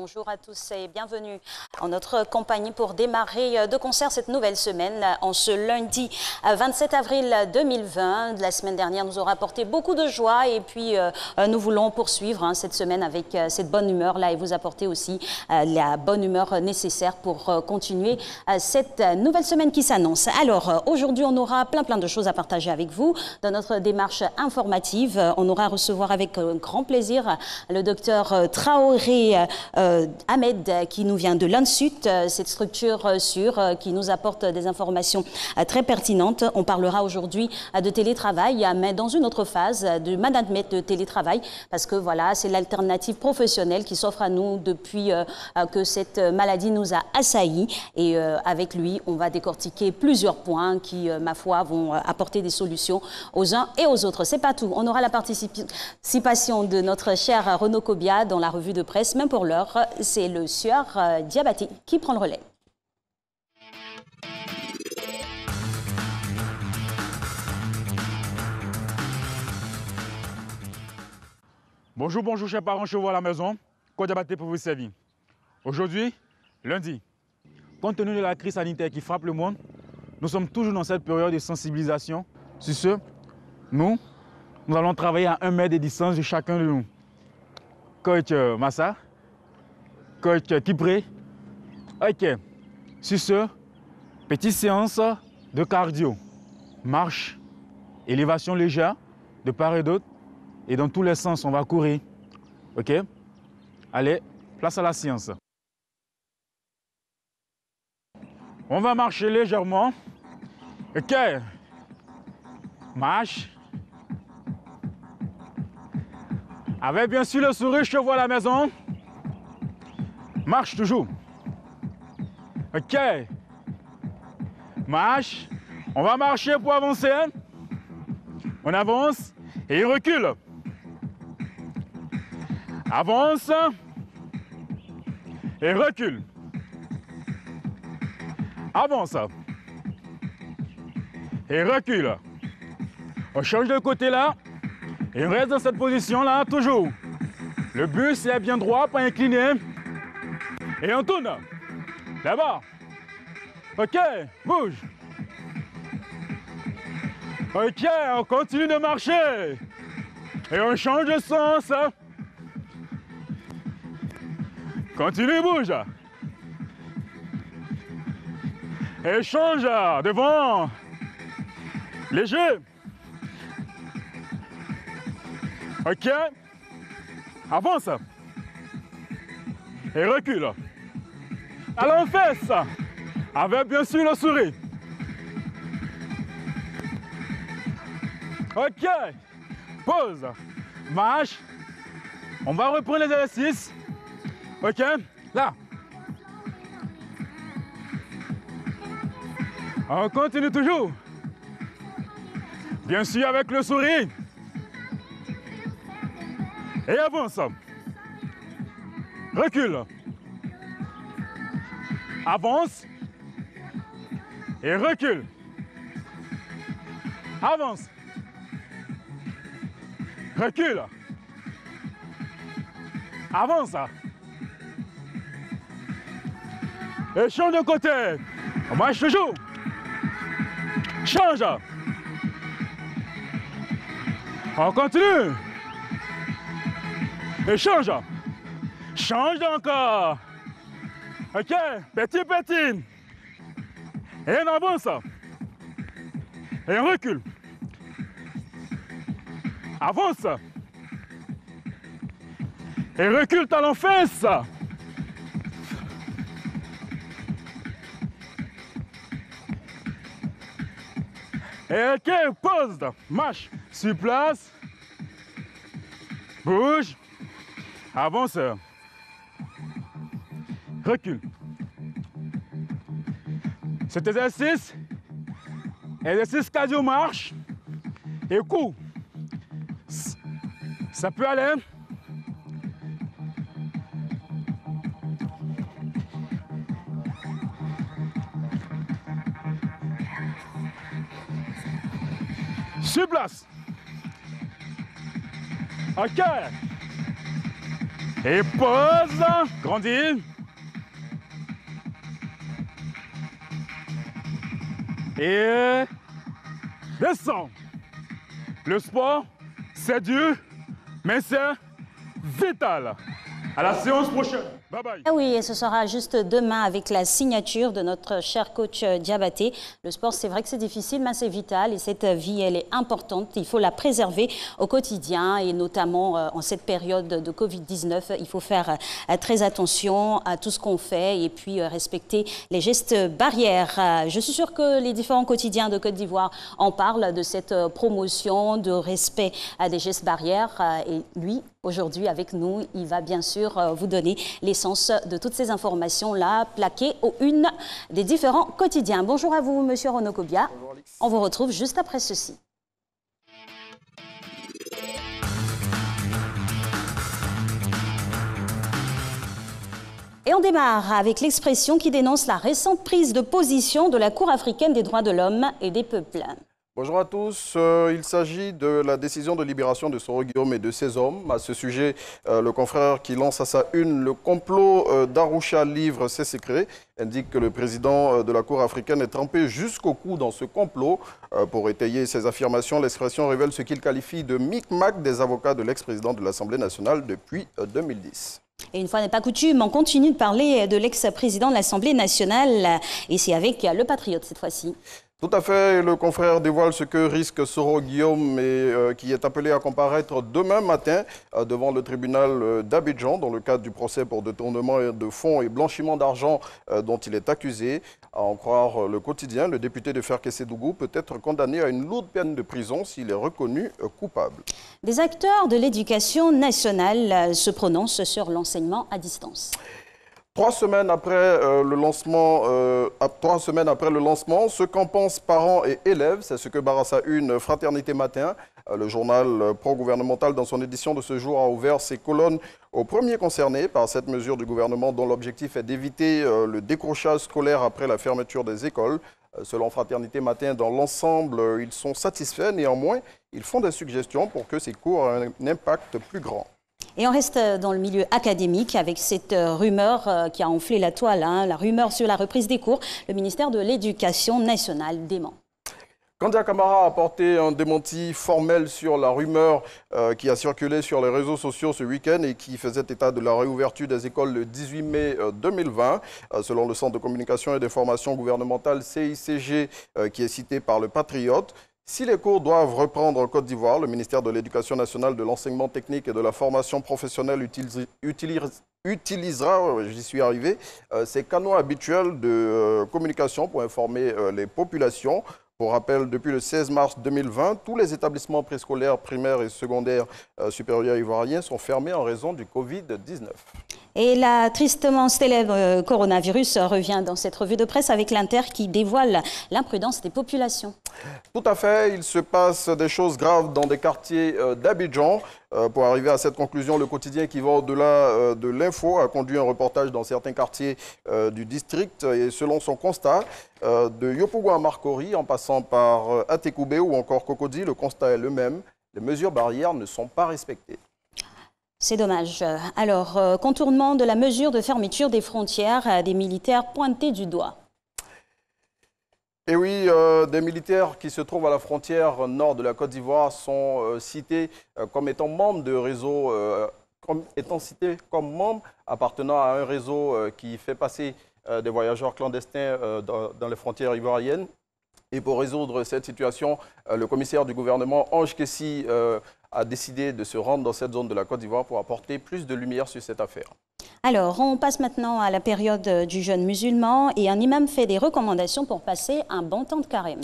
Bonjour à tous et bienvenue en notre compagnie pour démarrer de concert cette nouvelle semaine en ce lundi 27 avril 2020. La semaine dernière nous aura apporté beaucoup de joie et puis nous voulons poursuivre cette semaine avec cette bonne humeur là et vous apporter aussi la bonne humeur nécessaire pour continuer cette nouvelle semaine qui s'annonce. Alors aujourd'hui on aura plein de choses à partager avec vous dans notre démarche informative. On aura à recevoir avec grand plaisir le docteur Traoré Ahmed qui nous vient de l'ANSUT, cette structure sûre qui nous apporte des informations très pertinentes. On parlera aujourd'hui de télétravail, mais dans une autre phase du management de télétravail, parce que voilà, c'est l'alternative professionnelle qui s'offre à nous depuis que cette maladie nous a assaillis. Et avec lui, on va décortiquer plusieurs points qui, ma foi, vont apporter des solutions aux uns et aux autres. C'est pas tout. On aura la participation de notre cher Renaud Kobia dans la revue de presse. Même pour l'heure, c'est le sieur Diabaté qui prend le relais. Bonjour, bonjour, chers parents, chevaux à la maison. Quoi Diabaté pour vous servir. Aujourd'hui, lundi, compte tenu de la crise sanitaire qui frappe le monde, nous sommes toujours dans cette période de sensibilisation. Sur ce, nous allons travailler à 1 mètre de distance de chacun de nous. Coach Massa, coach Kipré. Ok. Sur ce, petite séance de cardio. Marche, élévation légère, de part et d'autre. Et dans tous les sens, on va courir. Ok? Allez, place à la séance. On va marcher légèrement. Ok? Marche. Avec bien sûr le sourire, chevaux à la maison. Marche toujours. Ok. Marche. On va marcher pour avancer. On avance et recule. Avance et recule. Avance et recule. On change de côté là et on reste dans cette position là toujours. Le but c'est bien droit, pas incliné. Et on tourne. Là-bas. Ok, bouge. Ok, on continue de marcher. Et on change de sens. Continue, bouge. Et change devant. Léger. Ok. Avance. Et recule. À l'enfesse. Avec bien sûr le sourire. Ok. Pause. Marche. On va reprendre les exercices. Ok. Là. On continue toujours. Bien sûr avec le sourire. Et avance. Recule. Avance. Et recule. Avance. Recule. Avance. Et change de côté. On marche toujours. Change. On continue. Et change. Change encore. Ok. Petit. Et on avance. Et on recule. Avance. Et recule talon fesse. Et ok, pause. Marche. Sur place. Bouge. Avance. Recule. Cet exercice cardio-marche et cours. Ça peut aller. Sur place. Ok. Et pause. Grandis. Et descends. Le sport, c'est dur, mais c'est vital. À la séance prochaine. Bye bye. Ah oui, et ce sera juste demain avec la signature de notre cher coach Diabaté. Le sport, c'est vrai que c'est difficile, mais c'est vital. Et cette vie, elle est importante. Il faut la préserver au quotidien et notamment en cette période de Covid-19. Il faut faire très attention à tout ce qu'on fait et puis respecter les gestes barrières. Je suis sûre que les différents quotidiens de Côte d'Ivoire en parlent de cette promotion de respect des gestes barrières. Et lui, aujourd'hui, avec nous, il va bien sûr vous donner l'essence de toutes ces informations-là plaquées aux unes des différents quotidiens. Bonjour à vous, Monsieur Renaud Kobia. On vous retrouve juste après ceci. Et on démarre avec l'expression qui dénonce la récente prise de position de la Cour africaine des droits de l'homme et des peuples. Bonjour à tous. Il s'agit de la décision de libération de Soro Guillaume et de ses hommes. À ce sujet, le confrère qui lance à sa une le complot d'Arusha livre ses secrets indique que le président de la Cour africaine est trempé jusqu'au cou dans ce complot. Pour étayer ses affirmations, l'expression révèle ce qu'il qualifie de micmac des avocats de l'ex-président de l'Assemblée nationale depuis 2010. Et une fois n'est pas coutume, on continue de parler de l'ex-président de l'Assemblée nationale. Et c'est avec le Patriote cette fois-ci. Tout à fait, le confrère dévoile ce que risque Soro Guillaume et qui est appelé à comparaître demain matin devant le tribunal d'Abidjan dans le cadre du procès pour détournement de fonds et blanchiment d'argent dont il est accusé. À en croire le quotidien, le député de Ferkessé-Dougou peut être condamné à une lourde peine de prison s'il est reconnu coupable. Des acteurs de l'éducation nationale se prononcent sur l'enseignement à distance. 3 semaines après le lancement, ce qu'en pensent parents et élèves, c'est ce que barre à une Fraternité Matin. Le journal pro-gouvernemental, dans son édition de ce jour, a ouvert ses colonnes aux premiers concernés par cette mesure du gouvernement dont l'objectif est d'éviter le décrochage scolaire après la fermeture des écoles. Selon Fraternité Matin, dans l'ensemble, ils sont satisfaits. Néanmoins, ils font des suggestions pour que ces cours aient un impact plus grand. Et on reste dans le milieu académique avec cette rumeur qui a enflé la toile, la rumeur sur la reprise des cours. Le ministère de l'Éducation nationale dément. Kandia Camara a apporté un démenti formel sur la rumeur qui a circulé sur les réseaux sociaux ce week-end et qui faisait état de la réouverture des écoles le 18 mai 2020. Selon le Centre de communication et d'information gouvernementale CICG qui est cité par le Patriote, si les cours doivent reprendre en Côte d'Ivoire, le ministère de l'Éducation nationale, de l'enseignement technique et de la formation professionnelle utilisera, j'y suis arrivé, ses canaux habituels de communication pour informer les populations. Pour rappel, depuis le 16 mars 2020, tous les établissements préscolaires, primaires et secondaires supérieurs ivoiriens sont fermés en raison du Covid-19. Et la tristement célèbre coronavirus revient dans cette revue de presse avec l'Inter qui dévoile l'imprudence des populations. Tout à fait, il se passe des choses graves dans des quartiers d'Abidjan. Pour arriver à cette conclusion, le quotidien qui va au-delà de l'info a conduit un reportage dans certains quartiers du district. Et selon son constat, de Yopougon à Marcory, en passant par Atekoubé ou encore Cocody, le constat est le même. Les mesures barrières ne sont pas respectées. C'est dommage. Alors, contournement de la mesure de fermeture des frontières, des militaires pointés du doigt. Et oui, des militaires qui se trouvent à la frontière nord de la Côte d'Ivoire sont cités comme étant membres de réseaux, comme membres appartenant à un réseau qui fait passer des voyageurs clandestins dans les frontières ivoiriennes. Et pour résoudre cette situation, le commissaire du gouvernement, Ange Kessi, a décidé de se rendre dans cette zone de la Côte d'Ivoire pour apporter plus de lumière sur cette affaire. Alors, on passe maintenant à la période du jeûne musulman et un imam fait des recommandations pour passer un bon temps de carême.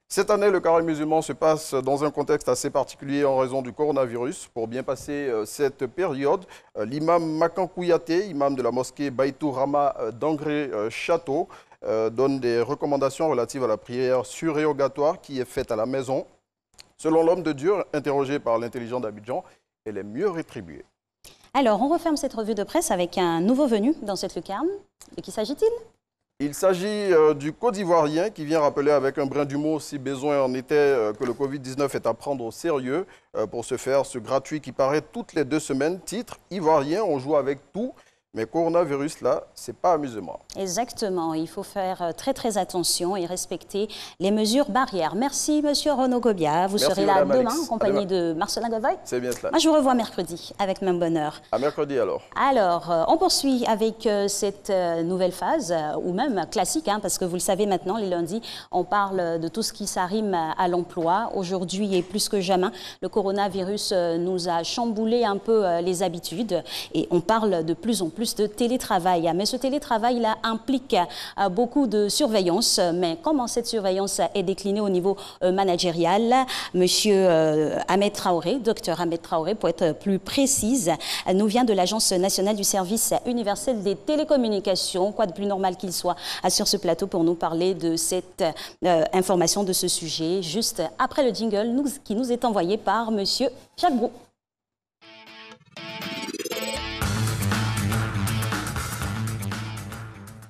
Cette année, le carême musulman se passe dans un contexte assez particulier en raison du coronavirus. Pour bien passer cette période, l'imam Makan Kouyaté, imam de la mosquée Baïtou Rama d'Angré Château, donne des recommandations relatives à la prière surrogatoire qui est faite à la maison. Selon l'homme de Dieu, interrogé par l'intelligent d'Abidjan, elle est mieux rétribuée. Alors, on referme cette revue de presse avec un nouveau venu dans cette lucarne. De qui s'agit-il? Il s'agit du Côte d'Ivoirien qui vient rappeler avec un brin d'humour, si besoin en était, que le Covid-19 est à prendre au sérieux. Pour ce faire, ce gratuit qui paraît toutes les 2 semaines, titre « Ivoirien, on joue avec tout ». Mais coronavirus, là, c'est pas amusement. Exactement. Il faut faire très attention et respecter les mesures barrières. Merci, monsieur Renaud Gobia. Vous serez là demain en compagnie de Marcelin Gavoy. C'est bien cela. Moi, je vous revois mercredi avec même bonheur. À mercredi, alors. Alors, on poursuit avec cette nouvelle phase, ou même classique, hein, parce que vous le savez maintenant, les lundis, on parle de tout ce qui s'arrime à l'emploi. Aujourd'hui, et plus que jamais, le coronavirus nous a chamboulé un peu les habitudes et on parle de plus en plus de télétravail. Mais ce télétravail-là implique beaucoup de surveillance. Mais comment cette surveillance est déclinée au niveau managérial? Monsieur Ahmed Traoré, docteur Ahmed Traoré, pour être plus précise, nous vient de l'Agence nationale du service universel des télécommunications. Quoi de plus normal qu'il soit sur ce plateau pour nous parler de cette information, de ce sujet, juste après le jingle qui nous est envoyé par monsieur Jacques Brou.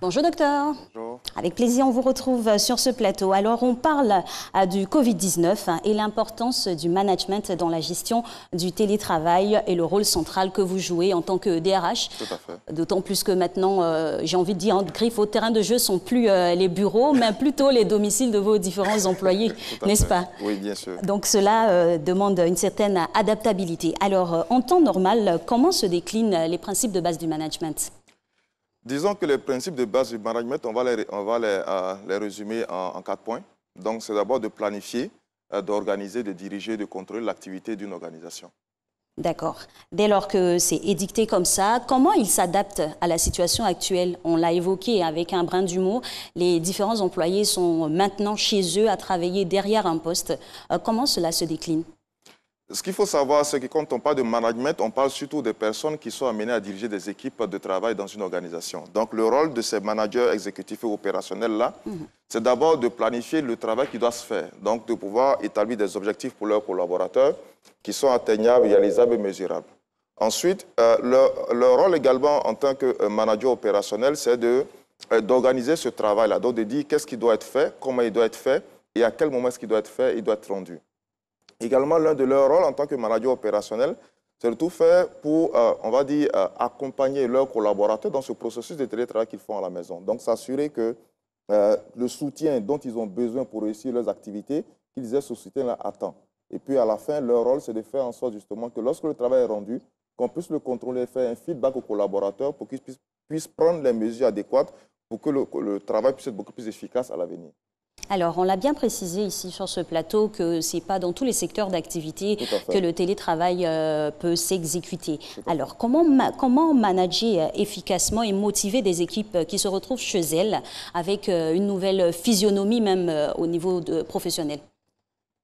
Bonjour docteur. Bonjour. Avec plaisir, on vous retrouve sur ce plateau. Alors, on parle du Covid-19 et l'importance du management dans la gestion du télétravail et le rôle central que vous jouez en tant que DRH. Tout à fait. D'autant plus que maintenant, j'ai envie de dire, en griffe au terrain de jeu sont plus les bureaux, mais plutôt les domiciles de vos différents employés, n'est-ce pas? Oui, bien sûr. Donc, cela demande une certaine adaptabilité. Alors, en temps normal, comment se déclinent les principes de base du management? Disons que les principes de base du management, on va les résumer en 4 points. Donc, c'est d'abord de planifier, d'organiser, de diriger, de contrôler l'activité d'une organisation. D'accord. Dès lors que c'est édicté comme ça, comment il s'adapte à la situation actuelle? On l'a évoqué avec un brin d'humour, les différents employés sont maintenant chez eux à travailler derrière un poste. Comment cela se décline? Ce qu'il faut savoir, c'est que quand on parle de management, on parle surtout des personnes qui sont amenées à diriger des équipes de travail dans une organisation. Donc, le rôle de ces managers exécutifs et opérationnels-là, c'est d'abord de planifier le travail qui doit se faire. Donc, de pouvoir établir des objectifs pour leurs collaborateurs qui sont atteignables, réalisables et mesurables. Ensuite, leur rôle également en tant que manager opérationnel, c'est d'organiser ce travail-là. Donc, de dire qu'est-ce qui doit être fait, comment il doit être fait et à quel moment est-ce qu'il doit être fait, il doit être rendu. Également, l'un de leurs rôles en tant que manager opérationnel, c'est de tout faire pour, on va dire, accompagner leurs collaborateurs dans ce processus de télétravail qu'ils font à la maison. Donc, s'assurer que le soutien dont ils ont besoin pour réussir leurs activités, qu'ils aient ce soutien-là à temps. Et puis, à la fin, leur rôle, c'est de faire en sorte justement que lorsque le travail est rendu, qu'on puisse le contrôler, faire un feedback aux collaborateurs pour qu'ils puissent prendre les mesures adéquates pour que le travail puisse être beaucoup plus efficace à l'avenir. Alors, on l'a bien précisé ici sur ce plateau que ce n'est pas dans tous les secteurs d'activité que le télétravail peut s'exécuter. Alors, comment manager efficacement et motiver des équipes qui se retrouvent chez elles avec une nouvelle physionomie même au niveau professionnel?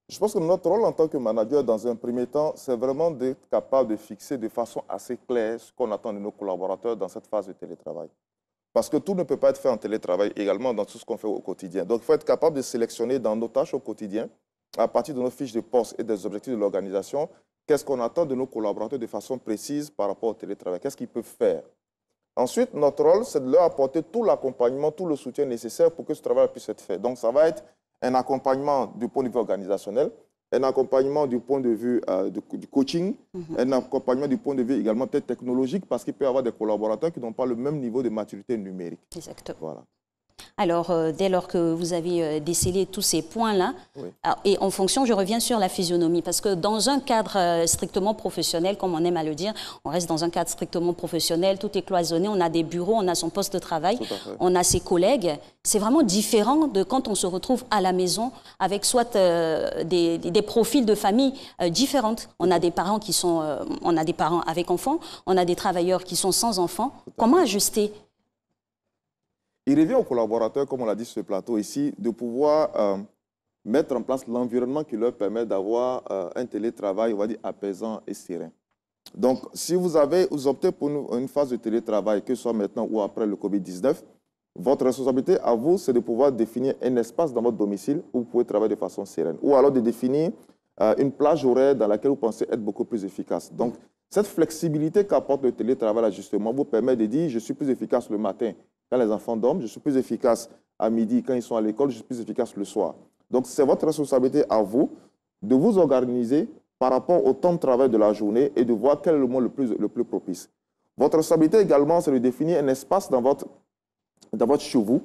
Je pense que notre rôle en tant que manager, dans un premier temps, c'est vraiment d'être capable de fixer de façon assez claire ce qu'on attend de nos collaborateurs dans cette phase de télétravail. Parce que tout ne peut pas être fait en télétravail également dans tout ce qu'on fait au quotidien. Donc, il faut être capable de sélectionner dans nos tâches au quotidien, à partir de nos fiches de poste et des objectifs de l'organisation, qu'est-ce qu'on attend de nos collaborateurs de façon précise par rapport au télétravail, qu'est-ce qu'ils peuvent faire. Ensuite, notre rôle, c'est de leur apporter tout l'accompagnement, tout le soutien nécessaire pour que ce travail puisse être fait. Donc, ça va être un accompagnement du point de vue organisationnel, un accompagnement du point de vue du coaching, un accompagnement du point de vue également peut-être technologique, parce qu'il peut y avoir des collaborateurs qui n'ont pas le même niveau de maturité numérique. Exactement. Voilà. Alors, dès lors que vous avez décelé tous ces points-là, oui. Et en fonction, je reviens sur la physionomie, parce que dans un cadre strictement professionnel, comme on aime à le dire, on reste dans un cadre strictement professionnel, tout est cloisonné, on a des bureaux, on a son poste de travail, on a ses collègues. C'est vraiment différent de quand on se retrouve à la maison avec soit des profils de famille différentes. On a des parents qui sont, on a des parents avec enfants, on a des travailleurs qui sont sans enfants. Comment ajuster? Il revient aux collaborateurs, comme on l'a dit sur ce plateau ici, de pouvoir mettre en place l'environnement qui leur permet d'avoir un télétravail, on va dire, apaisant et serein. Donc, si vous optez pour une phase de télétravail, que ce soit maintenant ou après le Covid-19, votre responsabilité à vous, c'est de pouvoir définir un espace dans votre domicile où vous pouvez travailler de façon sereine. Ou alors de définir une plage horaire dans laquelle vous pensez être beaucoup plus efficace. Donc, cette flexibilité qu'apporte le télétravail, justement, vous permet de dire « je suis plus efficace le matin ». quand les enfants dorment, je suis plus efficace à midi quand ils sont à l'école, je suis plus efficace le soir. Donc, c'est votre responsabilité à vous de vous organiser par rapport au temps de travail de la journée et de voir quel est le moment le plus propice. Votre responsabilité également, c'est de définir un espace dans votre chez vous,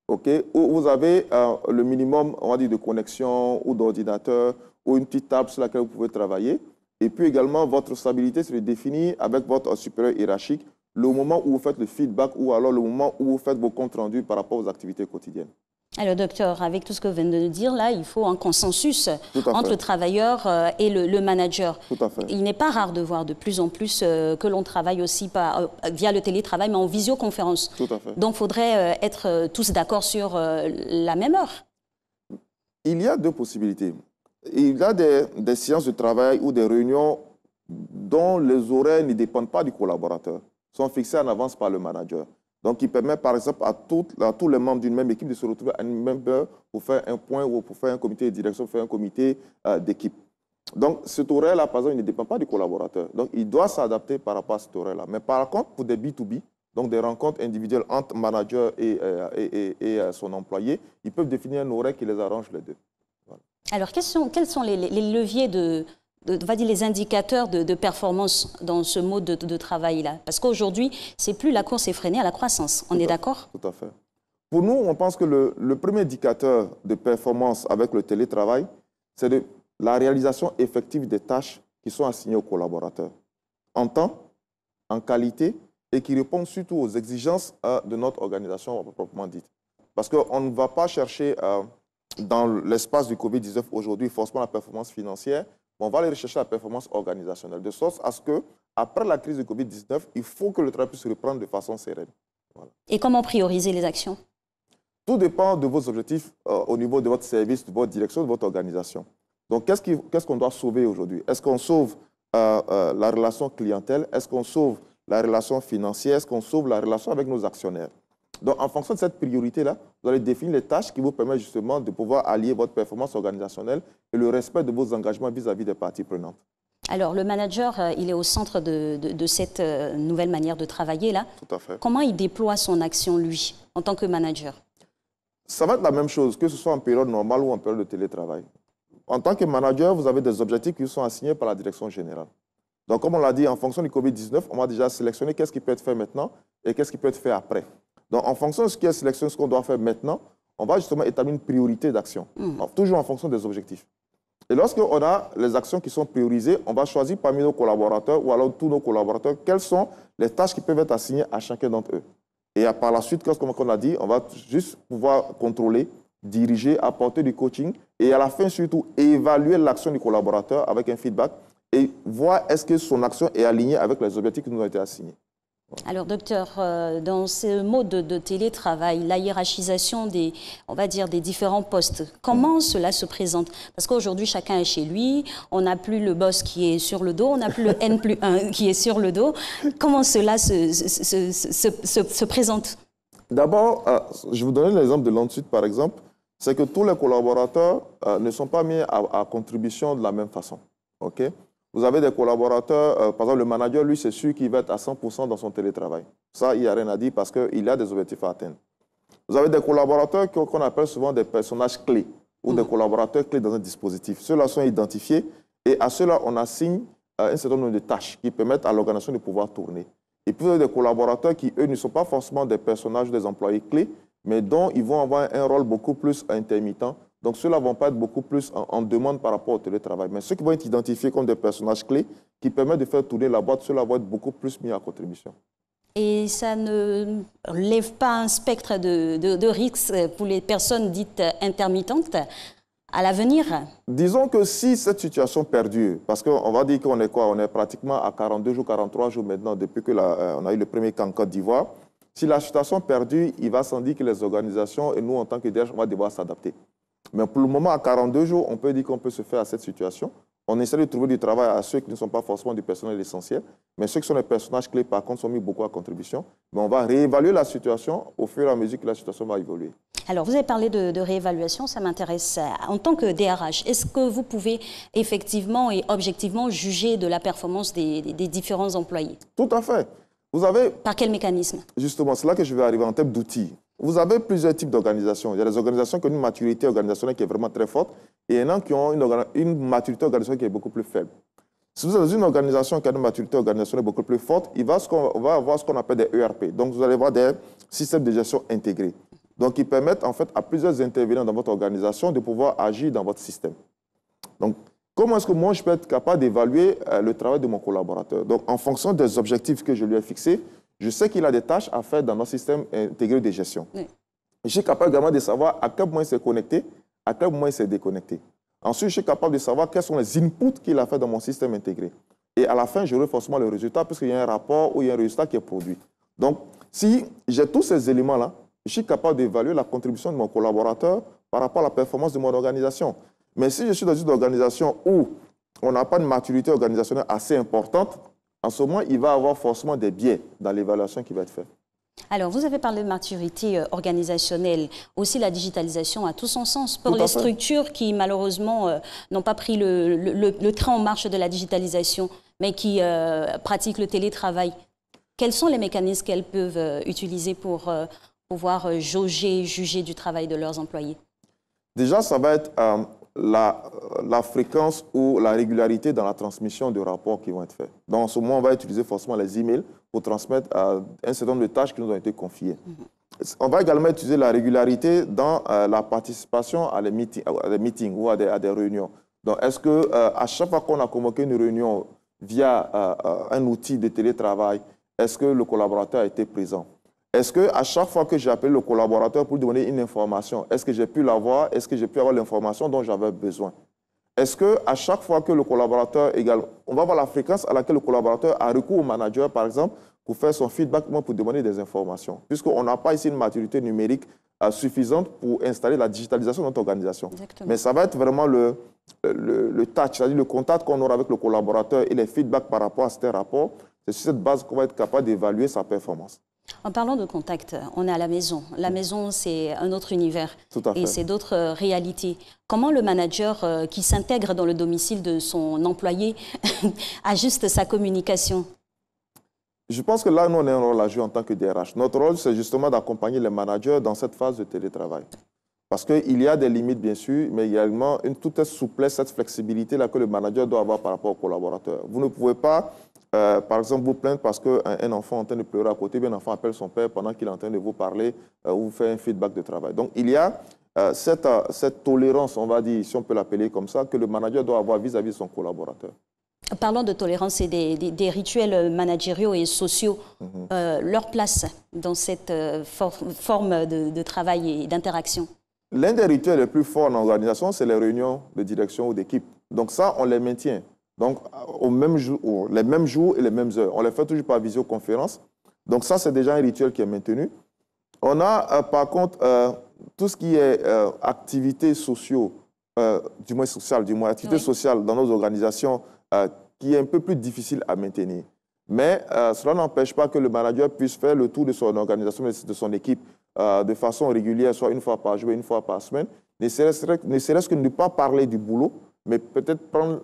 okay, où vous avez le minimum, on va dire, de connexion ou d'ordinateur ou une petite table sur laquelle vous pouvez travailler. Et puis également, votre responsabilité, c'est de définir avec votre supérieur hiérarchique le moment où vous faites le feedback ou alors le moment où vous faites vos comptes rendus par rapport aux activités quotidiennes. Alors, docteur, avec tout ce que vous venez de dire, là, il faut un consensus entre le travailleur et le manager. Tout à fait. Il n'est pas rare de voir de plus en plus que l'on travaille aussi via le télétravail, mais en visioconférence. Tout à fait. Donc, il faudrait être tous d'accord sur la même heure. Il y a deux possibilités. Il y a des séances de travail ou des réunions dont les horaires ne dépendent pas du collaborateur, sont fixés en avance par le manager. Donc, il permet, par exemple, à tous les membres d'une même équipe de se retrouver à une même heure pour faire un point ou pour faire un comité de direction, pour faire un comité d'équipe. Donc, cet horaire-là, par exemple, il ne dépend pas du collaborateur. Donc, il doit s'adapter par rapport à cet horaire-là. Mais par contre, pour des B2B, donc des rencontres individuelles entre manager et son employé, ils peuvent définir un horaire qui les arrange les deux. Voilà. Alors, quels sont les leviers on va dire les indicateurs de performance dans ce mode de travail-là? Parce qu'aujourd'hui, c'est plus la course effrénée à la croissance. On est d'accord? Tout à fait. Pour nous, on pense que le premier indicateur de performance avec le télétravail, c'est la réalisation effective des tâches qui sont assignées aux collaborateurs, en temps, en qualité, et qui répondent surtout aux exigences de notre organisation proprement dite. Parce qu'on ne va pas chercher dans l'espace du Covid-19 aujourd'hui forcément la performance financière, on va aller rechercher la performance organisationnelle, de sorte à ce qu'après la crise du Covid-19, il faut que le travail puisse reprendre de façon sereine. Voilà. Et comment prioriser les actions? Tout dépend de vos objectifs au niveau de votre service, de votre direction, de votre organisation. Donc, qu'est-ce qu'on doit sauver aujourd'hui? Est-ce qu'on sauve la relation clientèle? Est-ce qu'on sauve la relation financière? Est-ce qu'on sauve la relation avec nos actionnaires? Donc, en fonction de cette priorité-là, vous allez définir les tâches qui vous permettent justement de pouvoir allier votre performance organisationnelle et le respect de vos engagements vis-à-vis des parties prenantes. Alors, le manager, il est au centre de cette nouvelle manière de travailler, là. Tout à fait. Comment il déploie son action, lui, en tant que manager? Ça va être la même chose, que ce soit en période normale ou en période de télétravail. En tant que manager, vous avez des objectifs qui sont assignés par la direction générale. Donc, comme on l'a dit, en fonction du Covid-19, on va déjà sélectionner qu'est-ce qui peut être fait maintenant et qu'est-ce qui peut être fait après. Donc, en fonction de ce qui est sélectionné, ce qu'on doit faire maintenant, on va justement établir une priorité d'action, toujours en fonction des objectifs. Et lorsqu'on a les actions qui sont priorisées, on va choisir parmi nos collaborateurs ou alors tous nos collaborateurs quelles sont les tâches qui peuvent être assignées à chacun d'entre eux. Et par la suite, comme on a dit, on va juste pouvoir contrôler, diriger, apporter du coaching et à la fin surtout évaluer l'action du collaborateur avec un feedback et voir est-ce que son action est alignée avec les objectifs qui nous ont été assignés. Alors, docteur, dans ce mode de télétravail, la hiérarchisation on va dire, des différents postes, comment cela se présente? Parce qu'aujourd'hui, chacun est chez lui, on n'a plus le boss qui est sur le dos, on n'a plus le N+1 qui est sur le dos. Comment cela se présente? D'abord, je vais vous donner l'exemple de l'Ensuite, par exemple. C'est que tous les collaborateurs ne sont pas mis à contribution de la même façon. Okay? Vous avez des collaborateurs, par exemple le manager, lui, c'est sûr qu'il va être à 100% dans son télétravail. Ça, il n'y a rien à dire parce qu'il a des objectifs à atteindre. Vous avez des collaborateurs qu'on appelle souvent des personnages clés ou des collaborateurs clés dans un dispositif. Ceux-là sont identifiés et à ceux-là, on assigne un certain nombre de tâches qui permettent à l'organisation de pouvoir tourner. Et puis, vous avez des collaborateurs qui, eux, ne sont pas forcément des personnages, des employés clés, mais dont ils vont avoir un rôle beaucoup plus intermittent. Donc, ceux-là vont pas être beaucoup plus en demande par rapport au télétravail. Mais ceux qui vont être identifiés comme des personnages clés qui permettent de faire tourner la boîte, ceux-là vont être beaucoup plus mis à contribution. Et ça ne lève pas un spectre de risque pour les personnes dites intermittentes à l'avenir? Disons que si cette situation perdure, parce qu'on va dire qu'on est quoi? On est pratiquement à 42 jours, 43 jours maintenant depuis qu'on a eu le premier cas en Côte d'Ivoire. Si la situation perdure, il va sans dire que les organisations et nous, en tant que DRH, on va devoir s'adapter. Mais pour le moment, à 42 jours, on peut dire qu'on peut se faire à cette situation. On essaie de trouver du travail à ceux qui ne sont pas forcément du personnel essentiel, mais ceux qui sont les personnages clés, par contre, sont mis beaucoup à contribution. Mais on va réévaluer la situation au fur et à mesure que la situation va évoluer. Alors, vous avez parlé de réévaluation, ça m'intéresse. En tant que DRH, est-ce que vous pouvez effectivement et objectivement juger de la performance des différents employés? Tout à fait. Vous avez... Par quel mécanisme? Justement, c'est là que je vais arriver en termes d'outils. Vous avez plusieurs types d'organisations. Il y a des organisations qui ont une maturité organisationnelle qui est vraiment très forte et il y en a qui ont une maturité organisationnelle qui est beaucoup plus faible. Si vous avez une organisation qui a une maturité organisationnelle beaucoup plus forte, on va avoir ce qu'on appelle des ERP. Donc, vous allez avoir des systèmes de gestion intégrés. Donc, ils permettent en fait à plusieurs intervenants dans votre organisation de pouvoir agir dans votre système. Donc, comment est-ce que moi, je peux être capable d'évaluer le travail de mon collaborateur? Donc, en fonction des objectifs que je lui ai fixés, je sais qu'il a des tâches à faire dans notre système intégré de gestion. Oui. Je suis capable également de savoir à quel moment il s'est connecté, à quel moment il s'est déconnecté. Ensuite, je suis capable de savoir quels sont les inputs qu'il a fait dans mon système intégré. Et à la fin, j'aurai forcément le résultat puisqu'il y a un rapport ou il y a un résultat qui est produit. Donc, si j'ai tous ces éléments-là, je suis capable d'évaluer la contribution de mon collaborateur par rapport à la performance de mon organisation. Mais si je suis dans une organisation où on n'a pas de maturité organisationnelle assez importante, en ce moment, il va y avoir forcément des biais dans l'évaluation qui va être faite. Alors, vous avez parlé de maturité organisationnelle, aussi la digitalisation a tout son sens pour les structures qui, malheureusement, n'ont pas pris le train en marche de la digitalisation, mais qui pratiquent le télétravail. Quels sont les mécanismes qu'elles peuvent utiliser pour pouvoir jauger, juger du travail de leurs employés? Déjà, ça va être la fréquence ou la régularité dans la transmission de rapports qui vont être faits. Donc, en ce moment, on va utiliser forcément les emails pour transmettre un certain nombre de tâches qui nous ont été confiées. On va également utiliser la régularité dans la participation à des meetings ou à des réunions. Donc, est-ce qu'à chaque fois qu'on a convoqué une réunion via un outil de télétravail, est-ce que le collaborateur a été présent? Est-ce qu'à chaque fois que j'ai appelé le collaborateur pour lui donner une information, est-ce que j'ai pu l'avoir? Est-ce que j'ai pu avoir l'information dont j'avais besoin? Est-ce qu'à chaque fois que le collaborateur, on va voir la fréquence à laquelle le collaborateur a recours au manager, par exemple, pour faire son feedback, pour demander des informations, puisqu'on n'a pas ici une maturité numérique suffisante pour installer la digitalisation de notre organisation. Exactement. Mais ça va être vraiment le touch, c'est-à-dire le contact qu'on aura avec le collaborateur et les feedbacks par rapport à ces rapports. C'est sur cette base qu'on va être capable d'évaluer sa performance. En parlant de contact, on est à la maison. La maison, c'est un autre univers et c'est d'autres réalités. Comment le manager qui s'intègre dans le domicile de son employé ajuste sa communication? Je pense que là, nous, on a un rôle à jouer en tant que DRH. Notre rôle, c'est justement d'accompagner les managers dans cette phase de télétravail. Parce qu'il y a des limites, bien sûr, mais il y a également toute cette souplesse, cette flexibilité-là que le manager doit avoir par rapport aux collaborateurs. Vous ne pouvez pas, par exemple, vous plaindre parce qu'un enfant est en train de pleurer à côté, bien un enfant appelle son père pendant qu'il est en train de vous parler ou vous fait un feedback de travail. Donc, il y a cette tolérance, on va dire, si on peut l'appeler comme ça, que le manager doit avoir vis-à-vis de son collaborateur. Parlant de tolérance et des rituels managériaux et sociaux, leur place dans cette forme de travail et d'interaction? L'un des rituels les plus forts en organisation, c'est les réunions de direction ou d'équipe. Donc ça, on les maintient. Donc, les mêmes jours et les mêmes heures. On les fait toujours par visioconférence. Donc ça, c'est déjà un rituel qui est maintenu. On a, par contre, tout ce qui est activités sociales, activités sociales dans nos organisations, qui est un peu plus difficile à maintenir. Mais cela n'empêche pas que le manager puisse faire le tour de son organisation, de son équipe, de façon régulière, soit une fois par jour, une fois par semaine, ne serait-ce que ne pas parler du boulot, mais peut-être prendre,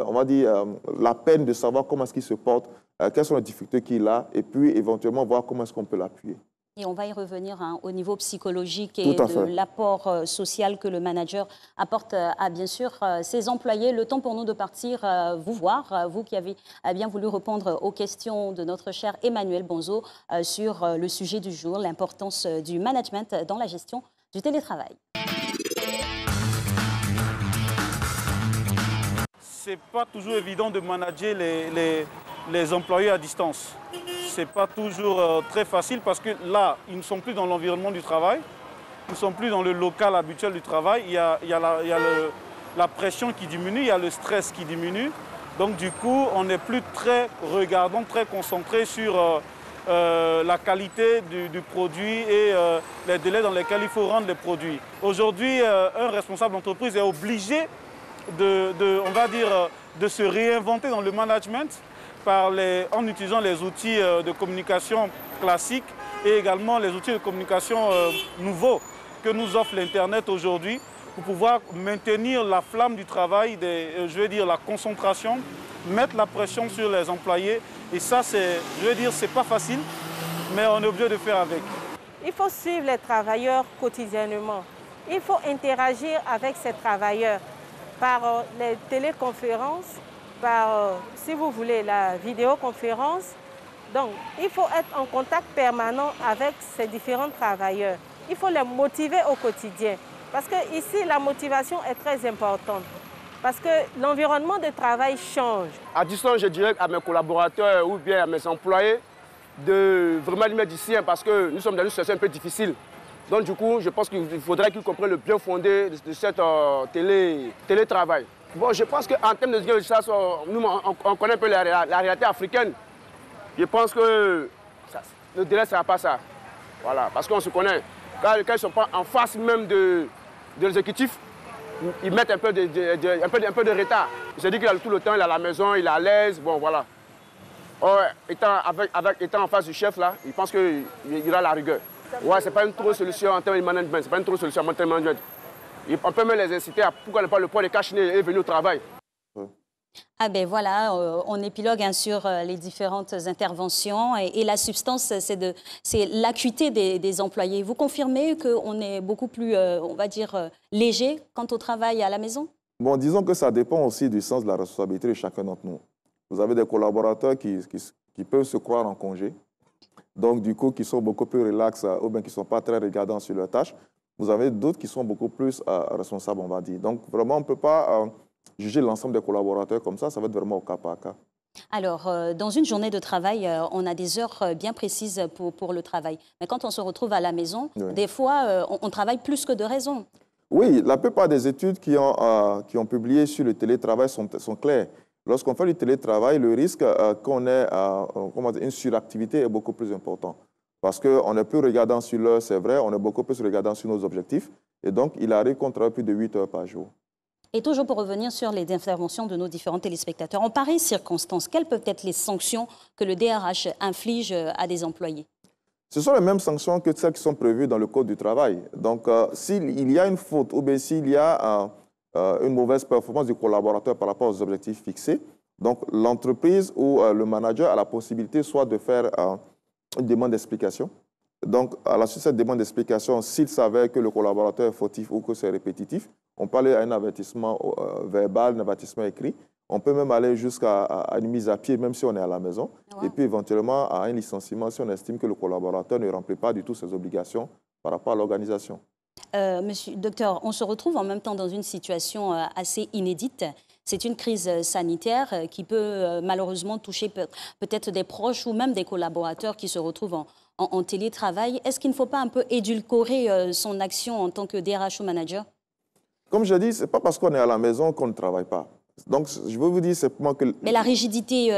on va dire, la peine de savoir comment est-ce qu'il se porte, quelles sont les difficultés qu'il a, et puis éventuellement voir comment est-ce qu'on peut l'appuyer. Et on va y revenir au niveau psychologique et de l'apport social que le manager apporte à, bien sûr, ses employés. Le temps pour nous de partir vous voir, vous qui avez bien voulu répondre aux questions de notre cher Emmanuel Bonzo sur le sujet du jour, l'importance du management dans la gestion du télétravail. C'est pas toujours évident de manager les employés à distance. Ce n'est pas toujours très facile parce que là, ils ne sont plus dans l'environnement du travail, ils ne sont plus dans le local habituel du travail. Il y a la pression qui diminue, il y a le stress qui diminue. Donc du coup, on n'est plus très regardant, très concentré sur la qualité du produit et les délais dans lesquels il faut rendre les produits. Aujourd'hui, un responsable d'entreprise est obligé on va dire, de se réinventer dans le management en utilisant les outils de communication classiques et également les outils de communication nouveaux que nous offre l'Internet aujourd'hui pour pouvoir maintenir la flamme du travail, je veux dire la concentration, mettre la pression sur les employés Et ça, je veux dire, c'est pas facile, mais on est obligé de faire avec. Il faut suivre les travailleurs quotidiennement. Il faut interagir avec ces travailleurs par les téléconférences, par, si vous voulez, la vidéoconférence. Donc, il faut être en contact permanent avec ces différents travailleurs. Il faut les motiver au quotidien. Parce que ici, la motivation est très importante. Parce que l'environnement de travail change. À distance, je dirais à mes collaborateurs ou bien à mes employés de vraiment les mettre d'ici parce que nous sommes dans une situation un peu difficile. Donc du coup, je pense qu'il faudrait qu'ils comprennent le bien fondé de cette télétravail. Bon, je pense qu'en termes de législation, nous, on connaît un peu la réalité africaine. Je pense que le délai ne sera pas ça. Voilà, parce qu'on se connaît. Quand ils ne sont pas en face même de l'exécutif, ils mettent un peu de retard. Il se dit qu'il a tout le temps, il est à la maison, il est à l'aise, bon voilà. Étant en face du chef là, il pense qu'il a la rigueur. Ouais, c'est pas une trop solution en termes de management, c'est pas une trop solution en termes de management. On peut même les inciter à pourquoi ne pas le poids de cache et venir au travail. Ah ben voilà, on épilogue sur les différentes interventions et la substance, c'est l'acuité des employés. Vous confirmez qu'on est beaucoup plus, on va dire, léger quant au travail à la maison? Bon, disons que ça dépend aussi du sens de la responsabilité de chacun d'entre nous. Vous avez des collaborateurs qui peuvent se croire en congé, donc du coup qui sont beaucoup plus relax ou bien qui ne sont pas très regardants sur leurs tâches. Vous avez d'autres qui sont beaucoup plus responsables, on va dire. Donc vraiment, on ne peut pas juger l'ensemble des collaborateurs comme ça va être vraiment au cas par cas. Alors, dans une journée de travail, on a des heures bien précises pour le travail. Mais quand on se retrouve à la maison, oui, des fois, on travaille plus que de raison. Oui, la plupart des études qui ont publié sur le télétravail sont claires. Lorsqu'on fait du télétravail, le risque qu'on ait une suractivité est beaucoup plus important. Parce qu'on est plus regardant sur l'heure, c'est vrai, on est beaucoup plus regardant sur nos objectifs. Et donc, il arrive qu'on travaille plus de 8 heures par jour. Et toujours pour revenir sur les interventions de nos différents téléspectateurs, en pareille circonstance, quelles peuvent être les sanctions que le DRH inflige à des employés? Ce sont les mêmes sanctions que celles qui sont prévues dans le Code du travail. Donc, s'il y a une faute ou bien s'il y a une mauvaise performance du collaborateur par rapport aux objectifs fixés, donc l'entreprise ou le manager a la possibilité soit de faire une demande d'explication. Donc, à la suite de cette demande d'explication, s'il s'avère que le collaborateur est fautif ou que c'est répétitif, on peut aller à un avertissement verbal, un avertissement écrit. On peut même aller jusqu'à une mise à pied, même si on est à la maison. Wow. Et puis, éventuellement, à un licenciement si on estime que le collaborateur ne remplit pas du tout ses obligations par rapport à l'organisation. Monsieur docteur, on se retrouve en même temps dans une situation assez inédite. C'est une crise sanitaire qui peut malheureusement toucher peut-être des proches ou même des collaborateurs qui se retrouvent en télétravail. Est-ce qu'il ne faut pas un peu édulcorer son action en tant que DRH ou manager? Comme je dis, ce n'est pas parce qu'on est à la maison qu'on ne travaille pas. Donc, je veux vous dire simplement que... Mais la rigidité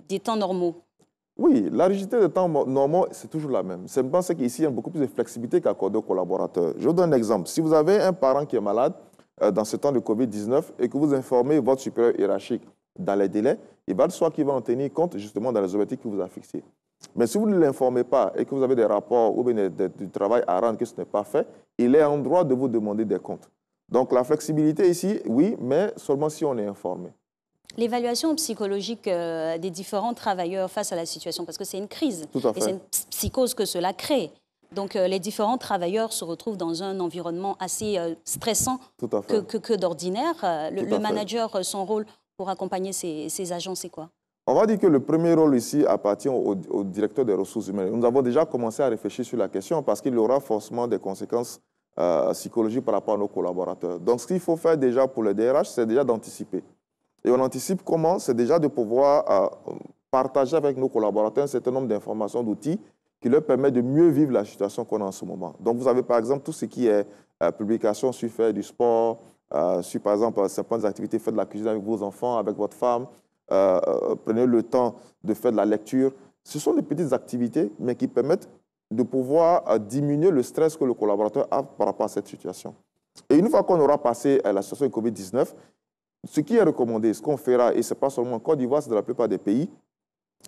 des temps normaux? Oui, la rigidité des temps normaux, c'est toujours la même. C'est simplement qu'ici, il y a beaucoup plus de flexibilité qu'accordée aux collaborateurs. Je vous donne un exemple. Si vous avez un parent qui est malade dans ce temps de Covid-19 et que vous informez votre supérieur hiérarchique dans les délais, il va de soi qu'il va en tenir compte justement dans les objectifs qu'il vous a fixés. Mais si vous ne l'informez pas et que vous avez des rapports ou bien du travail à rendre que ce n'est pas fait, il est en droit de vous demander des comptes. Donc la flexibilité ici, oui, mais seulement si on est informé. L'évaluation psychologique des différents travailleurs face à la situation, parce que c'est une crise. Tout à fait. Et c'est une psychose que cela crée. Donc les différents travailleurs se retrouvent dans un environnement assez stressant que d'ordinaire. Le manager, son rôle pour accompagner ses agents, c'est quoi? On va dire que le premier rôle ici appartient au directeur des ressources humaines. Nous avons déjà commencé à réfléchir sur la question parce qu'il y aura forcément des conséquences psychologiques par rapport à nos collaborateurs. Donc ce qu'il faut faire déjà pour le DRH, c'est déjà d'anticiper. Et on anticipe comment? C'est déjà de pouvoir partager avec nos collaborateurs un certain nombre d'informations, d'outils qui leur permettent de mieux vivre la situation qu'on a en ce moment. Donc, vous avez par exemple tout ce qui est publication sur faire du sport, sur par exemple certaines activités, faire de la cuisine avec vos enfants, avec votre femme, prenez le temps de faire de la lecture. Ce sont des petites activités, mais qui permettent de pouvoir diminuer le stress que le collaborateur a par rapport à cette situation. Et une fois qu'on aura passé la situation de Covid-19, ce qui est recommandé, ce qu'on fera, et ce n'est pas seulement en Côte d'Ivoire, c'est dans la plupart des pays,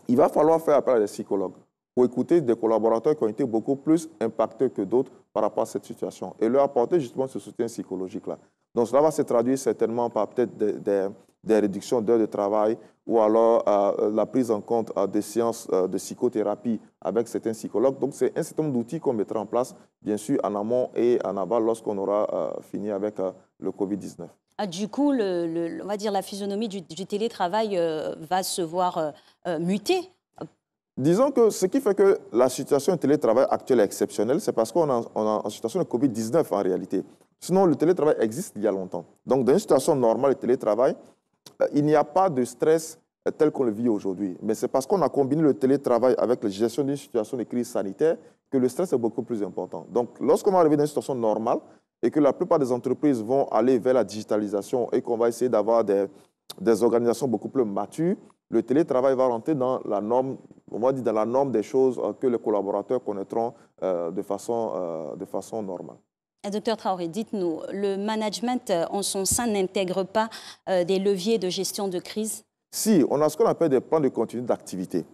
il va falloir faire appel à des psychologues pour écouter des collaborateurs qui ont été beaucoup plus impactés que d'autres par rapport à cette situation et leur apporter justement ce soutien psychologique-là. Donc cela va se traduire certainement par peut-être des réductions d'heures de travail ou alors la prise en compte des séances de psychothérapie avec certains psychologues. Donc, c'est un certain nombre d'outils qu'on mettra en place, bien sûr, en amont et en aval lorsqu'on aura fini avec le Covid-19. Du coup, on va dire la physionomie du télétravail va se voir muter. Disons que ce qui fait que la situation de télétravail actuelle est exceptionnelle, c'est parce qu'on est en situation de Covid-19 en réalité. Sinon, le télétravail existe il y a longtemps. Donc, dans une situation normale de télétravail, il n'y a pas de stress tel qu'on le vit aujourd'hui. Mais c'est parce qu'on a combiné le télétravail avec la gestion d'une situation de crise sanitaire que le stress est beaucoup plus important. Donc, lorsqu'on va arriver dans une situation normale et que la plupart des entreprises vont aller vers la digitalisation et qu'on va essayer d'avoir des organisations beaucoup plus matures, le télétravail va rentrer dans la norme, on va dire dans la norme des choses que les collaborateurs connaîtront de façon normale. Docteur Traoré, dites-nous, le management en son sein n'intègre pas des leviers de gestion de crise? Si, on a ce qu'on appelle des plans de continuité d'activité.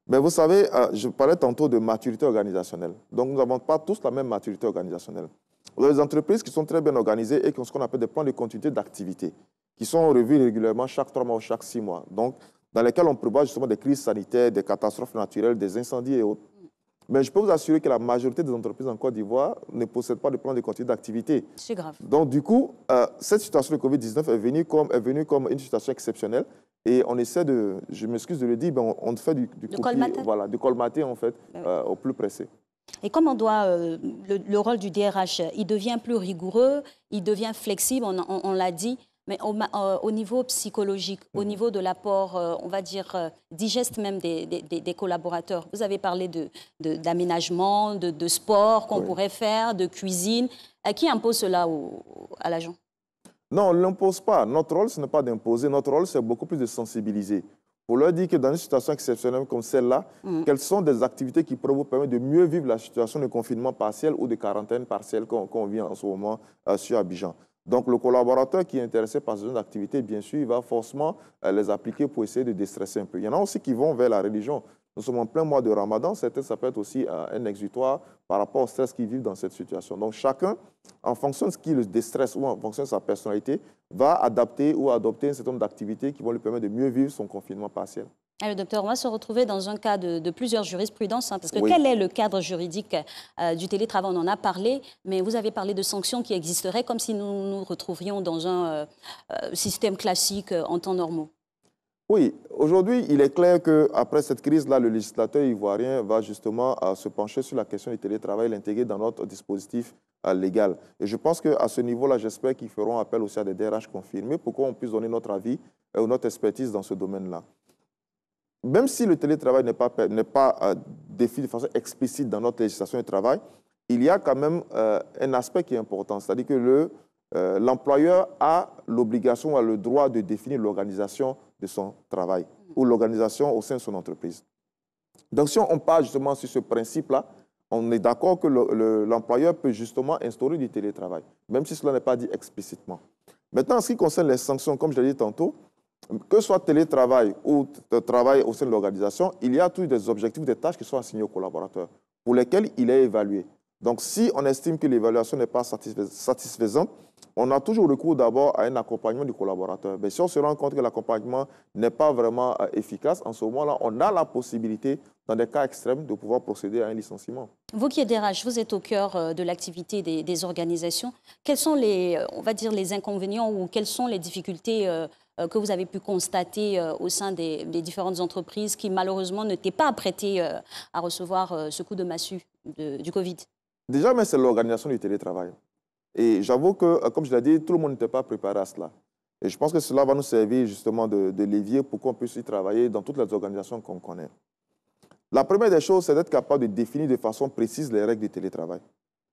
Mais vous savez, je parlais tantôt de maturité organisationnelle. Donc, nous n'avons pas tous la même maturité organisationnelle. Vous avez des entreprises qui sont très bien organisées et qui ont ce qu'on appelle des plans de continuité d'activité, qui sont revus régulièrement chaque 3 mois ou chaque 6 mois. Donc, dans lesquels on prévoit justement des crises sanitaires, des catastrophes naturelles, des incendies et autres. Mais je peux vous assurer que la majorité des entreprises en Côte d'Ivoire ne possèdent pas de plan de continuité d'activité. C'est grave. Donc, du coup, cette situation de Covid-19 est venue comme une situation exceptionnelle. Et on essaie de, je m'excuse de le dire, ben on fait du colmater. Voilà, du colmater en fait, au plus pressé. Et comment doit le rôle du DRH, il devient plus rigoureux, il devient flexible, on l'a dit, mais au niveau psychologique, au niveau de l'apport, on va dire, digeste même des collaborateurs. Vous avez parlé d'aménagement, de sport qu'on pourrait faire, de cuisine. Qui impose cela à l'agent? Non, on ne l'impose pas. Notre rôle, ce n'est pas d'imposer. Notre rôle, c'est beaucoup plus de sensibiliser. Pour leur dire que dans une situation exceptionnelle comme celle-là, quelles sont des activités qui pourraient vous permettre de mieux vivre la situation de confinement partiel ou de quarantaine partielle qu'on vit en ce moment sur Abidjan. Donc, le collaborateur qui est intéressé par ce genre d'activité, bien sûr, il va forcément les appliquer pour essayer de déstresser un peu. Il y en a aussi qui vont vers la religion. Nous sommes en plein mois de Ramadan. Certains, ça peut être aussi un exutoire par rapport au stress qu'ils vivent dans cette situation. Donc, chacun, en fonction de ce qui le déstresse ou en fonction de sa personnalité, va adapter ou adopter un certain nombre d'activités qui vont lui permettre de mieux vivre son confinement partiel. Alors, docteur, on va se retrouver dans un cas de plusieurs jurisprudences, parce que oui. Quel est le cadre juridique du télétravail? On en a parlé, mais vous avez parlé de sanctions qui existeraient comme si nous nous retrouvions dans un système classique en temps normaux. Oui, aujourd'hui, il est clair qu'après cette crise-là, le législateur ivoirien va justement se pencher sur la question du télétravail et l'intégrer dans notre dispositif légal. Et je pense qu'à ce niveau-là, j'espère qu'ils feront appel aussi à des DRH confirmés pour qu'on puisse donner notre avis ou notre expertise dans ce domaine-là. Même si le télétravail n'est pas défini de façon explicite dans notre législation du travail, il y a quand même un aspect qui est important, c'est-à-dire que l'employeur a l'obligation ou a le droit de définir l'organisation de son travail ou l'organisation au sein de son entreprise. Donc, si on part justement sur ce principe-là, on est d'accord que l'employeur peut justement instaurer du télétravail, même si cela n'est pas dit explicitement. Maintenant, en ce qui concerne les sanctions, comme je l'ai dit tantôt, que ce soit télétravail ou travail au sein de l'organisation, il y a tous des objectifs, des tâches qui sont assignées aux collaborateurs, pour lesquels il est évalué. Donc, si on estime que l'évaluation n'est pas satisfaisante, on a toujours recours d'abord à un accompagnement du collaborateur. Mais si on se rend compte que l'accompagnement n'est pas vraiment efficace, en ce moment-là, on a la possibilité, dans des cas extrêmes, de pouvoir procéder à un licenciement. Vous qui êtes DRH, vous êtes au cœur de l'activité des organisations. Quels sont on va dire, les inconvénients ou quelles sont les difficultés que vous avez pu constater au sein des différentes entreprises qui, malheureusement, n'étaient pas apprêtées à recevoir ce coup de massue du Covid? Déjà, mais c'est l'organisation du télétravail. Et j'avoue que, comme je l'ai dit, tout le monde n'était pas préparé à cela. Et je pense que cela va nous servir justement de levier pour qu'on puisse y travailler dans toutes les organisations qu'on connaît. La première des choses, c'est d'être capable de définir de façon précise les règles du télétravail.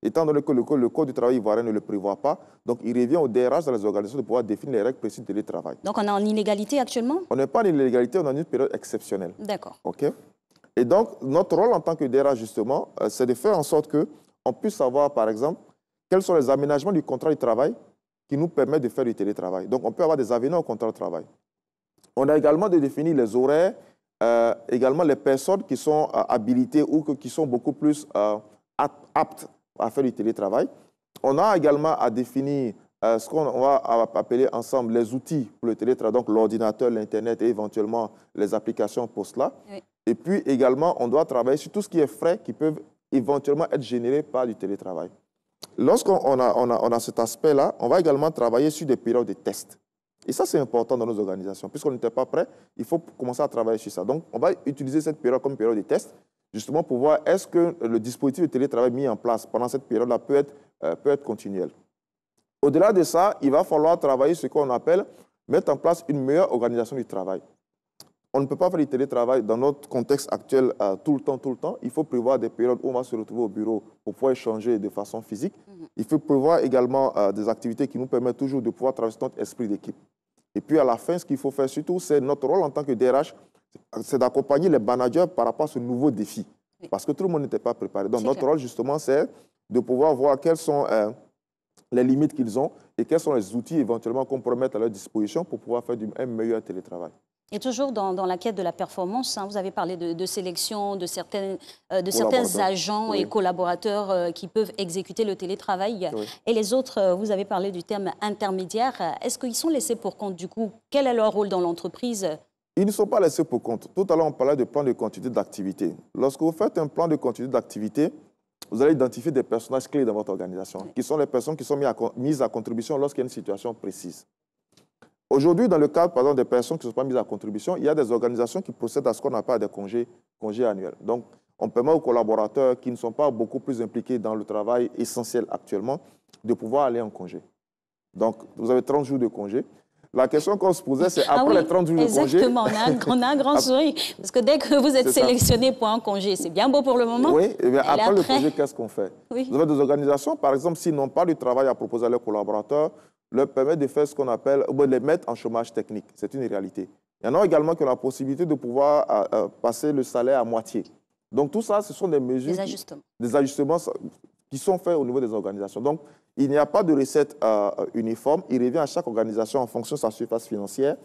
Étant donné que le Code du travail ivoirien ne le prévoit pas, donc il revient au DRH dans les organisations de pouvoir définir les règles précises du télétravail. Donc on est en illégalité actuellement? On n'est pas en illégalité, on est en une période exceptionnelle. D'accord. OK? Et donc, notre rôle en tant que DRH, justement, c'est de faire en sorte qu'on puisse savoir, par exemple, quels sont les aménagements du contrat de travail qui nous permettent de faire du télétravail. Donc, on peut avoir des avenants au contrat de travail. On a également de définir les horaires, également les personnes qui sont habilitées ou qui sont beaucoup plus aptes à faire du télétravail. On a également à définir ce qu'on va appeler ensemble les outils pour le télétravail, donc l'ordinateur, l'Internet et éventuellement les applications pour cela. Oui. Et puis également, on doit travailler sur tout ce qui est frais qui peuvent éventuellement être générés par du télétravail. Lorsqu'on a cet aspect-là, on va également travailler sur des périodes de tests. Et ça, c'est important dans nos organisations. Puisqu'on n'était pas prêt, il faut commencer à travailler sur ça. Donc, on va utiliser cette période comme période de test, justement pour voir est-ce que le dispositif de télétravail mis en place pendant cette période-là peut être continuel. Au-delà de ça, il va falloir travailler ce qu'on appelle mettre en place une meilleure organisation du travail. On ne peut pas faire du télétravail dans notre contexte actuel tout le temps. Il faut prévoir des périodes où on va se retrouver au bureau pour pouvoir échanger de façon physique. Il faut prévoir également des activités qui nous permettent toujours de pouvoir traverser notre esprit d'équipe. Et puis à la fin, ce qu'il faut faire surtout, c'est notre rôle en tant que DRH, c'est d'accompagner les managers par rapport à ce nouveau défi. Parce que tout le monde n'était pas préparé. Donc notre rôle, justement, c'est de pouvoir voir quelles sont les limites qu'ils ont et quels sont les outils éventuellement qu'on pourrait mettre à leur disposition pour pouvoir faire un meilleur télétravail. Et toujours dans la quête de la performance, hein, vous avez parlé de sélection de certains agents et collaborateurs qui peuvent exécuter le télétravail. Oui. Et les autres, vous avez parlé du terme intermédiaire. Est-ce qu'ils sont laissés pour compte du coup? Quel est leur rôle dans l'entreprise? Ils ne sont pas laissés pour compte. Tout à l'heure, on parlait de plan de continuité d'activité. Lorsque vous faites un plan de continuité d'activité, vous allez identifier des personnages clés dans votre organisation, qui sont les personnes qui sont mises à contribution lorsqu'il y a une situation précise. Aujourd'hui, dans le cadre, par exemple, des personnes qui ne sont pas mises à contribution, il y a des organisations qui procèdent à ce qu'on appelle des congés annuels. Donc, on permet aux collaborateurs qui ne sont pas beaucoup plus impliqués dans le travail essentiel actuellement de pouvoir aller en congé. Donc, vous avez 30 jours de congé. La question qu'on se posait, c'est après les 30 jours de congé... Exactement, on a un grand sourire. Parce que dès que vous êtes sélectionné pour un congé, c'est bien beau pour le moment. Oui, et bien après le congé, qu'est-ce qu'on fait? Vous avez des organisations, par exemple, s'ils n'ont pas du travail à proposer à leurs collaborateurs, leur permet de faire ce qu'on appelle, de les mettre en chômage technique. C'est une réalité. Il y en a également qui ont la possibilité de pouvoir passer le salaire à moitié. Donc tout ça, ce sont des mesures, des ajustements qui sont faits au niveau des organisations. Donc il n'y a pas de recette uniforme. Il revient à chaque organisation en fonction de sa surface financière,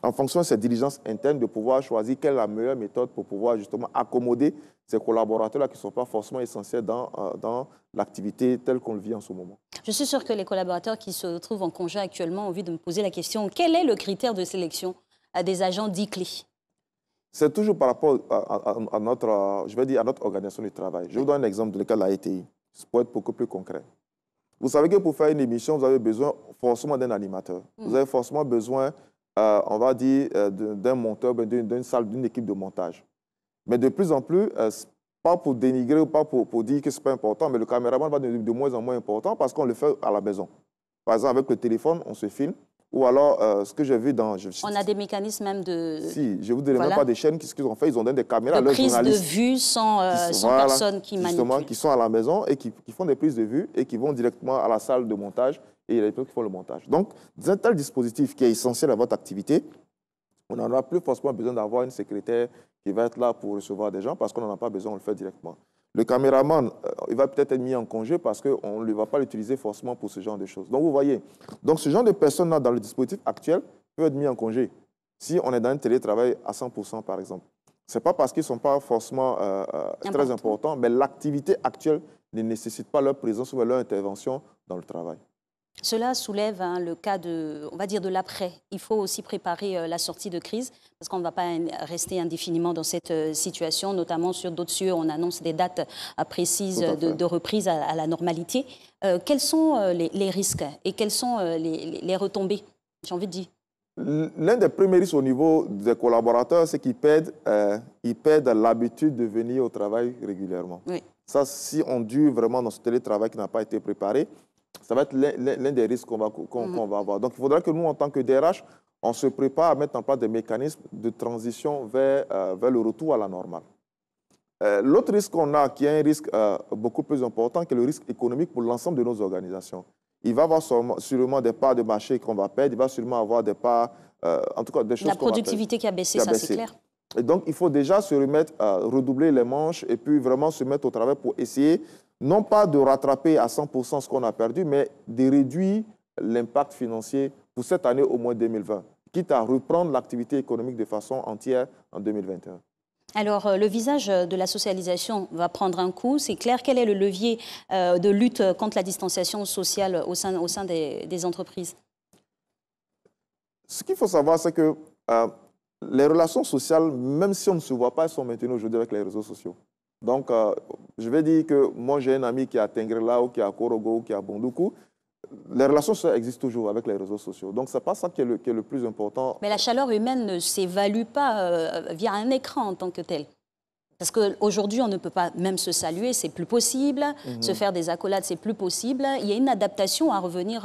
en fonction de ses diligences internes, de pouvoir choisir quelle est la meilleure méthode pour pouvoir justement accommoder ces collaborateurs-là qui ne sont pas forcément essentiels dans l'activité telle qu'on le vit en ce moment. Je suis sûre que les collaborateurs qui se trouvent en congé actuellement ont envie de me poser la question, quel est le critère de sélection des agents dits clés? C'est toujours par rapport à notre, je vais dire, à notre organisation du travail. Je vous donne un exemple de cas de la ETI, pour être beaucoup plus concret. Vous savez que pour faire une émission, vous avez besoin forcément d'un animateur. Vous avez forcément besoin, on va dire, d'un monteur, d'une équipe de montage. Mais de plus en plus, pas pour dénigrer ou pas pour dire que ce n'est pas important, mais le caméraman va devenir de moins en moins important parce qu'on le fait à la maison. Par exemple, avec le téléphone, on se filme. Ou alors, ce que j'ai vu dans... On a des mécanismes même de... Si, je ne vous dirai même pas des chaînes, qu'est-ce qu'ils ont fait? Ils ont donné des caméras à leurs journalistes. De prise de vue sans personne qui manipule. Justement, qui sont à la maison et qui font des prises de vue et qui vont directement à la salle de montage et il y a des personnes qui font le montage. Donc, un tel dispositif qui est essentiel à votre activité, on n'en a plus forcément besoin d'avoir une secrétaire qui va être là pour recevoir des gens parce qu'on n'en a pas besoin, on le fait directement. Le caméraman, il va peut-être être mis en congé parce qu'on ne va pas l'utiliser forcément pour ce genre de choses. Donc, vous voyez, donc ce genre de personnes-là, dans le dispositif actuel, peuvent être mis en congé si on est dans un télétravail à 100%, par exemple. Ce n'est pas parce qu'ils ne sont pas forcément très importants, mais l'activité actuelle ne nécessite pas leur présence ou leur intervention dans le travail. Cela soulève le cas on va dire, de l'après. Il faut aussi préparer la sortie de crise parce qu'on ne va pas rester indéfiniment dans cette situation, notamment sur d'autres cieux. On annonce des dates précises de reprise à la normalité. Quels sont les risques et quelles sont les retombées, j'ai envie de dire? L'un des premiers risques au niveau des collaborateurs, c'est qu'ils perdent l'habitude de venir au travail régulièrement. Oui. Ça, si on dure vraiment dans ce télétravail qui n'a pas été préparé, ça va être l'un des risques qu'on va avoir. Donc, il faudra que nous, en tant que DRH, on se prépare à mettre en place des mécanismes de transition vers le retour à la normale. L'autre risque qu'on a, qui est un risque beaucoup plus important, qui est le risque économique pour l'ensemble de nos organisations. Il va y avoir sûrement des parts de marché qu'on va perdre, il va sûrement avoir des parts, en tout cas des choses qu'on va perdre. La productivité qui a baissé, ça c'est clair. Et donc, il faut déjà se remettre à redoubler les manches et puis vraiment se mettre au travail pour essayer non pas de rattraper à 100% ce qu'on a perdu, mais de réduire l'impact financier pour cette année au moins 2020, quitte à reprendre l'activité économique de façon entière en 2021. Alors, le visage de la socialisation va prendre un coup. C'est clair, quel est le levier de lutte contre la distanciation sociale au sein des entreprises? Ce qu'il faut savoir, c'est que les relations sociales, même si on ne se voit pas, elles sont maintenues aujourd'hui avec les réseaux sociaux. Donc, je vais dire que moi, j'ai un ami qui est à Tengrela, ou qui est à Korogo, ou qui est à Bondoukou. Les relations sociales existent toujours avec les réseaux sociaux. Donc, ce n'est pas ça qui est le plus important. Mais la chaleur humaine ne s'évalue pas via un écran en tant que tel. Parce qu'aujourd'hui, on ne peut pas même se saluer, c'est plus possible. Se faire des accolades, c'est plus possible. Il y a une adaptation à revenir,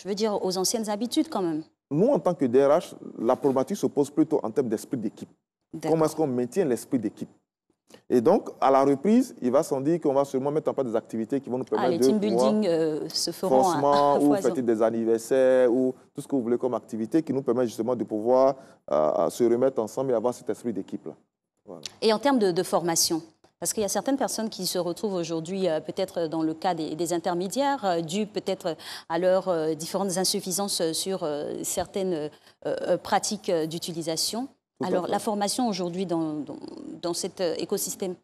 je veux dire, aux anciennes habitudes quand même. Nous, en tant que DRH, la problématique se pose plutôt en termes d'esprit d'équipe. Comment est-ce qu'on maintient l'esprit d'équipe? Et donc, à la reprise, il va sans dire qu'on va seulement mettre en place des activités qui vont nous permettre les team building se feront forcément, ou fêter des anniversaires, ou tout ce que vous voulez comme activité qui nous permet justement de pouvoir se remettre ensemble et avoir cet esprit d'équipe-là. Voilà. Et en termes de formation, parce qu'il y a certaines personnes qui se retrouvent aujourd'hui peut-être dans le cas des intermédiaires, dû peut-être à leurs différentes insuffisances sur certaines pratiques d'utilisation. Alors, la formation aujourd'hui dans cet écosystème?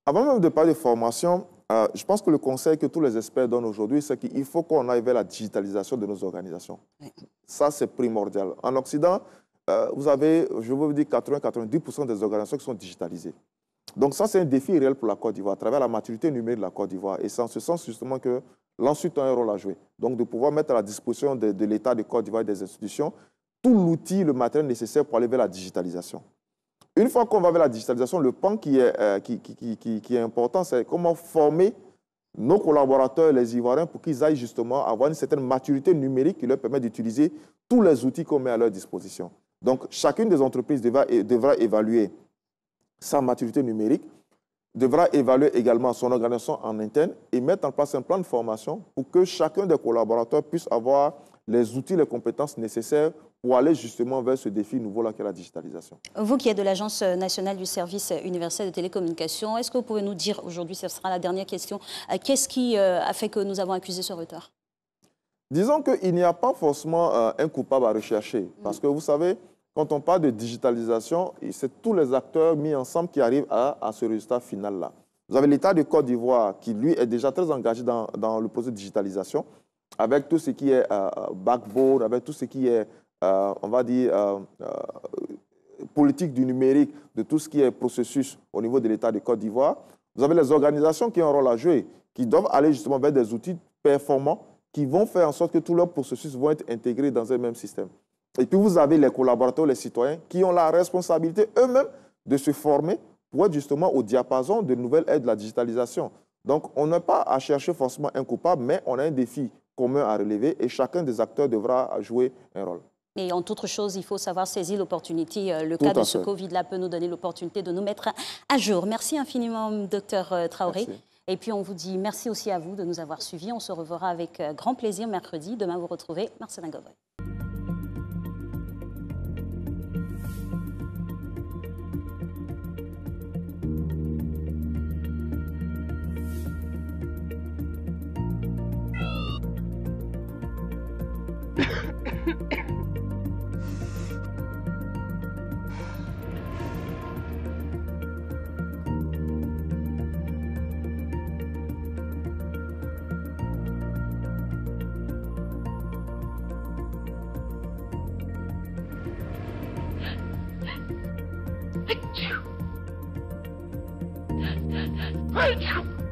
Avant même de parler de formation, je pense que le conseil que tous les experts donnent aujourd'hui, c'est qu'il faut qu'on aille vers la digitalisation de nos organisations. Oui. Ça, c'est primordial. En Occident, vous avez, je veux vous dire, 80-90% des organisations qui sont digitalisées. Donc ça, c'est un défi réel pour la Côte d'Ivoire, à travers la maturité numérique de la Côte d'Ivoire. Et c'est en ce sens, justement, que l'ensuite a un rôle à jouer. Donc, de pouvoir mettre à la disposition de l'État de Côte d'Ivoire et des institutions tout l'outil, le matériel nécessaire pour aller vers la digitalisation. Une fois qu'on va vers la digitalisation, le pan qui est important, c'est comment former nos collaborateurs, les Ivoiriens, pour qu'ils aillent justement avoir une certaine maturité numérique qui leur permet d'utiliser tous les outils qu'on met à leur disposition. Donc, chacune des entreprises devra évaluer sa maturité numérique, devra évaluer également son organisation en interne et mettre en place un plan de formation pour que chacun des collaborateurs puisse avoir les outils, les compétences nécessaires pour aller justement vers ce défi nouveau-là qu'est la digitalisation. Vous qui êtes de l'Agence nationale du service universel de télécommunications, est-ce que vous pouvez nous dire aujourd'hui, ce sera la dernière question, qu'est-ce qui a fait que nous avons accusé ce retard? Disons qu'il n'y a pas forcément un coupable à rechercher. Parce que vous savez, quand on parle de digitalisation, c'est tous les acteurs mis ensemble qui arrivent à ce résultat final-là. Vous avez l'État de Côte d'Ivoire qui, lui, est déjà très engagé dans le processus de digitalisation, avec tout ce qui est backbone, avec tout ce qui est, on va dire, politique du numérique, de tout ce qui est processus au niveau de l'État de Côte d'Ivoire. Vous avez les organisations qui ont un rôle à jouer, qui doivent aller justement vers des outils performants qui vont faire en sorte que tous leurs processus vont être intégrés dans un même système. Et puis vous avez les collaborateurs, les citoyens, qui ont la responsabilité eux-mêmes de se former pour être justement au diapason de nouvelles aides de la digitalisation. Donc on n'a pas à chercher forcément un coupable, mais on a un défi commun à relever et chacun des acteurs devra jouer un rôle. Et en toute chose, il faut savoir saisir l'opportunité. Le cas de ce Covid-là peut nous donner l'opportunité de nous mettre à jour. Merci infiniment, Dr Traoré. Merci. Et puis on vous dit merci aussi à vous de nous avoir suivis. On se reverra avec grand plaisir mercredi. Demain, vous retrouvez Marcelin Govoy. Achoo!